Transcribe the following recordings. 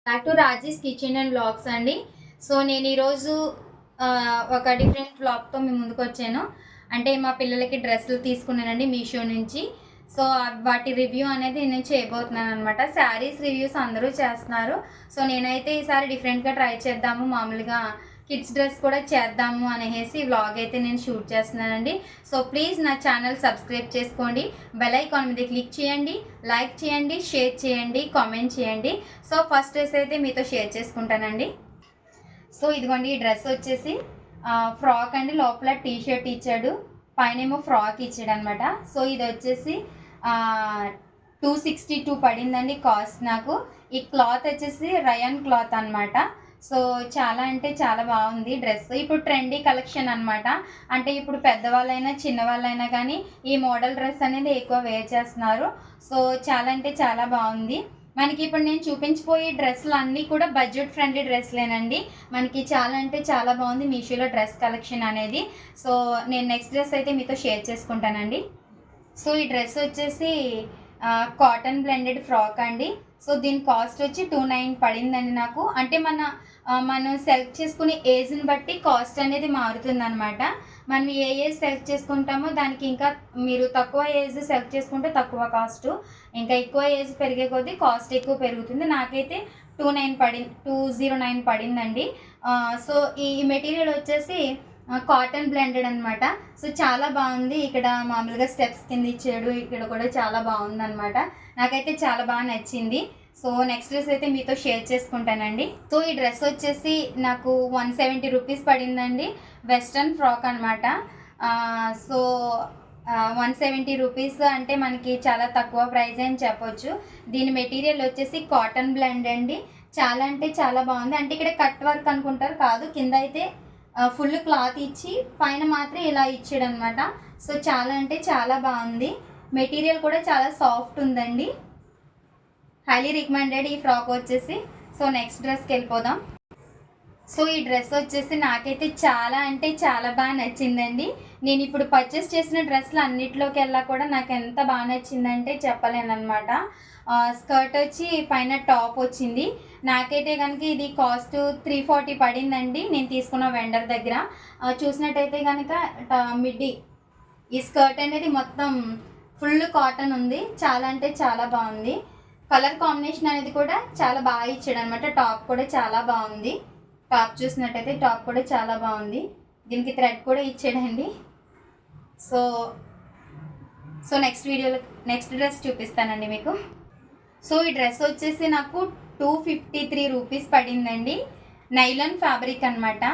Back to Raji's kitchen and vlogs అండి. So నేను ఈరోజు ఒక డిఫరెంట్ వ్లాగ్తో మీ ముందుకు వచ్చాను. అంటే మా పిల్లలకి డ్రెస్సులు తీసుకున్నానండి మీషో నుంచి. సో వాటి రివ్యూ అనేది నేను చేయబోతున్నాను అనమాట. శారీస్ రివ్యూస్ అందరూ చేస్తున్నారు. సో నేనైతే ఈసారి డిఫరెంట్గా ట్రై చేద్దాము, మామూలుగా కిడ్స్ డ్రెస్ కూడా చేద్దాము అనేసి వ్లాగ్ అయితే నేను షూట్ చేస్తున్నానండి. సో ప్లీజ్ నా ఛానల్ సబ్స్క్రైబ్ చేసుకోండి, బెల్ ఐకాన్ మీద క్లిక్ చేయండి, లైక్ చేయండి, షేర్ చేయండి, కామెంట్ చేయండి. సో ఫస్ట్ డ్రెస్ అయితే మీతో షేర్ చేసుకుంటానండి. సో ఇదిగోండి, ఈ డ్రెస్ వచ్చేసి ఫ్రాక్ అండి. లోపల టీ షర్ట్ ఇచ్చాడు, పైన ఏమో ఫ్రాక్ ఇచ్చాడు అనమాట. సో ఇది వచ్చేసి 262 పడిందండి కాస్ట్ నాకు. ఈ క్లాత్ వచ్చేసి రయాన్ క్లాత్ అనమాట. సో చాలా అంటే చాలా బాగుంది డ్రెస్. ఇప్పుడు ట్రెండీ కలెక్షన్ అనమాట. అంటే ఇప్పుడు పెద్దవాళ్ళైనా చిన్నవాళ్ళైనా కానీ ఈ మోడల్ డ్రెస్ అనేది ఎక్కువ వేర్ చేస్తున్నారు. సో చాలా అంటే చాలా బాగుంది. మనకి ఇప్పుడు నేను చూపించిపోయే డ్రెస్సులు అన్నీ కూడా బడ్జెట్ ఫ్రెండ్లీ డ్రెస్లేనండి. మనకి చాలా అంటే చాలా బాగుంది మీషోలో డ్రెస్ కలెక్షన్ అనేది. సో నేను నెక్స్ట్ డ్రెస్ అయితే మీతో షేర్ చేసుకుంటానండి. సో ఈ డ్రెస్ వచ్చేసి కాటన్ బ్లెండెడ్ ఫ్రాక్ అండి. సో దీని కాస్ట్ వచ్చి 29 పడిందండి నాకు. అంటే మనం సెలెక్ట్ చేసుకునే ఏజ్ని బట్టి కాస్ట్ అనేది మారుతుంది అనమాట. మనం ఏ ఏజ్ సెలెక్ట్ చేసుకుంటామో దానికి ఇంకా మీరు తక్కువ ఏజ్ సెలెక్ట్ చేసుకుంటే తక్కువ కాస్ట్, ఇంకా ఎక్కువ ఏజ్ పెరిగే కొద్దీ కాస్ట్ ఎక్కువ పెరుగుతుంది. నాకైతే 209 పడిందండి. సో ఈ మెటీరియల్ వచ్చేసి కాటన్ బ్లెండెడ్ అనమాట. సో చాలా బాగుంది. ఇక్కడ మామూలుగా స్టెప్స్ కింద ఇచ్చాడు, ఇక్కడ కూడా చాలా బాగుంది అనమాట. నాకైతే చాలా బాగా నచ్చింది. సో నెక్స్ట్ డ్రెస్ అయితే మీతో షేర్ చేసుకుంటానండి. సో ఈ డ్రెస్ వచ్చేసి నాకు 170 రూపీస్ పడిందండి. వెస్ట్రన్ ఫ్రాక్ అనమాట. సో 170 రూపీస్ అంటే మనకి చాలా తక్కువ ప్రైస్ అని చెప్పొచ్చు. దీని మెటీరియల్ వచ్చేసి కాటన్ బ్లెండ్ అండి. చాలా అంటే చాలా బాగుంది. అంటే ఇక్కడ కట్ వర్క్ అనుకుంటారు, కాదు, కింద అయితే ఫుల్ క్లాత్ ఇచ్చి పైన మాత్రం ఇలా ఇచ్చాడు అనమాట. సో చాలా అంటే చాలా బాగుంది. మెటీరియల్ కూడా చాలా సాఫ్ట్ ఉందండి. హైలీ రికమెండెడ్ ఈ ఫ్రాక్ వచ్చేసి. సో నెక్స్ట్ డ్రెస్కి వెళ్ళిపోదాం. సో ఈ డ్రెస్ వచ్చేసి నాకైతే చాలా అంటే చాలా బాగా నచ్చిందండి. నేను ఇప్పుడు పర్చేస్ చేసిన డ్రెస్లు అన్నిట్లోకి వెళ్ళా కూడా నాకు ఎంత బాగా నచ్చిందంటే చెప్పలేనమాట. స్కర్ట్ వచ్చి పైన టాప్ వచ్చింది. నాకైతే కనుక ఇది కాస్ట్ 340 పడిందండి నేను తీసుకున్న వెండర్ దగ్గర. చూసినట్టయితే కనుక మిడ్డీ ఈ స్కర్ట్ అనేది మొత్తం ఫుల్ కాటన్ ఉంది. చాలా అంటే చాలా బాగుంది. కలర్ కాంబినేషన్ అనేది కూడా చాలా బాగా ఇచ్చాడు అనమాట. టాప్ కూడా చాలా బాగుంది. టాప్ చూసినట్టయితే టాప్ కూడా చాలా బాగుంది. దీనికి థ్రెడ్ కూడా ఇచ్చాడండి. సో నెక్స్ట్ డ్రెస్ చూపిస్తానండి మీకు. సో ఈ డ్రెస్ వచ్చేసి నాకు 253 రూపీస్ పడిందండి. నైలాన్ ఫ్యాబ్రిక్ అనమాట.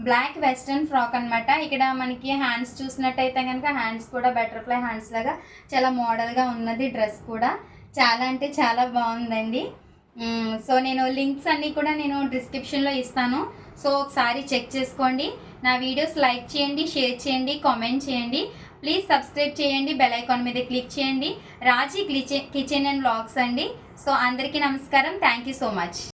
బ్లాక్ వెస్ట్రన్ ఫ్రాక్ అనమాట. ఇక్కడ మనకి హ్యాండ్స్ చూసినట్టయితే కనుక హ్యాండ్స్ కూడా బటర్ఫ్లై హ్యాండ్స్ లాగా చాలా మోడల్గా ఉన్నది. డ్రెస్ కూడా చాలా అంటే చాలా బాగుందండి. సో నేను లింక్స్ అన్నీ కూడా నేను డిస్క్రిప్షన్లో ఇస్తాను. సో ఒకసారి చెక్ చేసుకోండి. నా వీడియోస్ లైక్ చేయండి, షేర్ చేయండి, కామెంట్ చేయండి. ప్లీజ్ సబ్స్క్రైబ్ చేయండి, బెల్ ఐకాన్ మీద క్లిక్ చేయండి. రాజీ కిచెన్ అండ్ వ్లాగ్స్ అండి. సో అందరికీ నమస్కారం. Thank you so much.